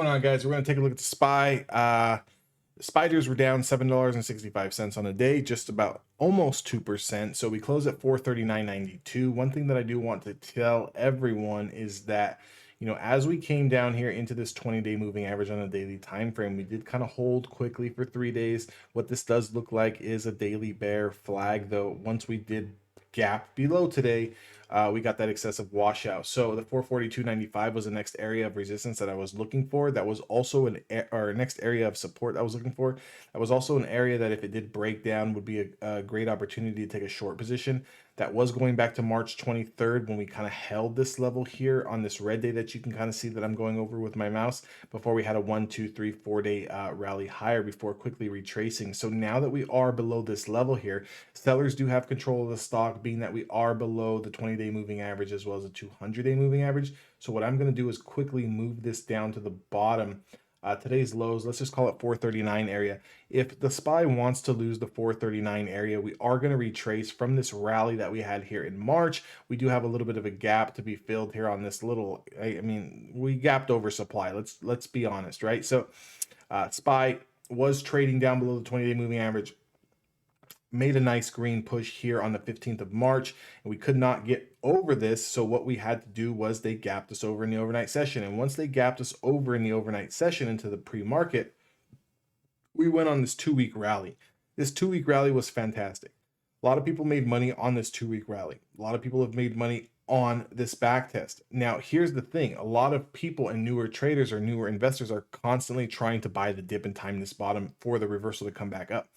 Going on, guys? We're going to take a look at the SPY. Spiders were down $7.65 on a day, just about almost 2%. So we close at 439.92. One thing that I do want to tell everyone is that, as we came down here into this 20-day moving average on a daily time frame, we did kind of hold quickly for 3 days. What this does look like is a daily bear flag, though. Once we did gap below today, we got that excessive washout. So the 442.95 was the next area of resistance that I was looking for. That was also our next area of support I was looking for. That was also an area that if it did break down would be a great opportunity to take a short position. That was going back to March 23rd when we kind of held this level here on this red day that you can kind of see that I'm going over with my mouse before we had a 1, 2, 3, 4 day rally higher before quickly retracing. So now that we are below this level here, sellers do have control of the stock, being that we are below the 20-day moving average as well as the 200-day moving average. So what I'm going to do is quickly move this down to the bottom. Today's lows, let's just call it 439 area. If the SPY wants to lose the 439 area, we are going to retrace from this rally that we had here in March. We do have a little bit of a gap to be filled here on this little, I mean, we gapped over supply. Let's be honest, right? So SPY was trading down below the 20-day moving average, made a nice green push here on the 15th of March, and we could not get over this. So what we had to do was they gapped us over in the overnight session. And once they gapped us over in the overnight session into the pre-market, we went on this 2-week rally. This 2-week rally was fantastic. A lot of people made money on this 2-week rally. A lot of people have made money on this back test. Now, here's the thing. A lot of people and newer traders or newer investors are constantly trying to buy the dip and time this bottom for the reversal to come back up.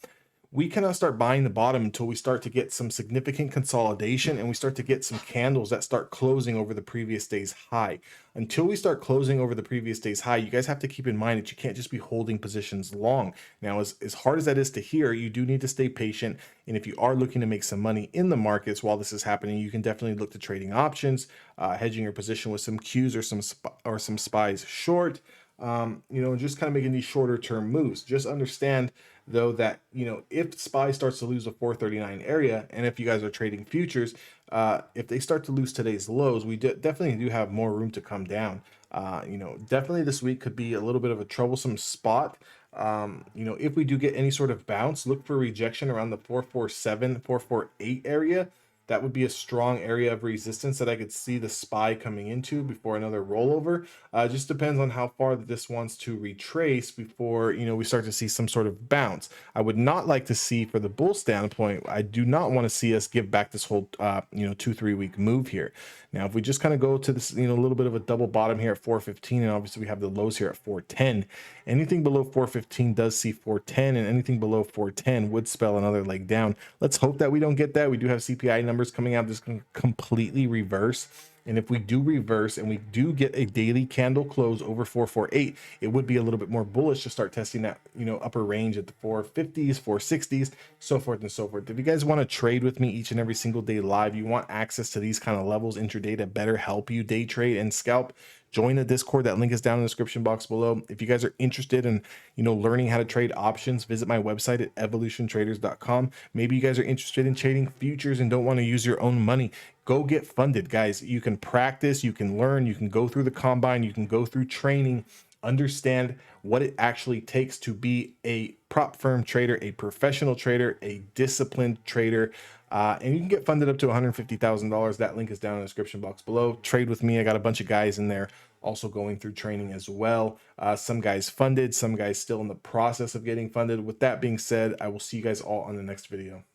We cannot start buying the bottom until we start to get some significant consolidation and we start to get some candles that start closing over the previous day's high. Until we start closing over the previous day's high, you guys have to keep in mind that you can't just be holding positions long. Now, as hard as that is to hear, you do need to stay patient. And if you are looking to make some money in the markets while this is happening, you can definitely look to trading options, hedging your position with some Qs or some SPYs short. Just kind of making these shorter term moves. Just understand though that, if SPY starts to lose the 439 area, and if you guys are trading futures, if they start to lose today's lows, we definitely do have more room to come down. Definitely this week could be a little bit of a troublesome spot. If we do get any sort of bounce, look for rejection around the 447, 448 area. That would be a strong area of resistance that I could see the SPY coming into before another rollover. Just depends on how far this wants to retrace before, we start to see some sort of bounce. I would not like to see, for the bull standpoint, I do not want to see us give back this whole, 2-3 week move here. Now, if we just kind of go to this, a little bit of a double bottom here at 415, and obviously we have the lows here at 410. Anything below 415 does see 410, and anything below 410 would spell another leg down. Let's hope that we don't get that. We do have CPI numbers coming out just going to completely reverse. And if we do reverse and we do get a daily candle close over 448, it would be a little bit more bullish to start testing that, upper range at the 450s, 460s, so forth and so forth. If you guys want to trade with me each and every single day live, you want access to these kind of levels intraday to better help you day trade and scalp, join the Discord. That link is down in the description box below. If you guys are interested in, learning how to trade options, visit my website at evolutiontraders.com. Maybe you guys are interested in trading futures and don't want to use your own money. Go get funded, guys. You can practice, you can learn, you can go through the combine, you can go through training, understand what it actually takes to be a prop firm trader, a professional trader, a disciplined trader. And you can get funded up to $150,000. That link is down in the description box below. Trade with me. I got a bunch of guys in there also going through training as well. Some guys funded, some guys still in the process of getting funded. With that being said, I will see you guys all on the next video.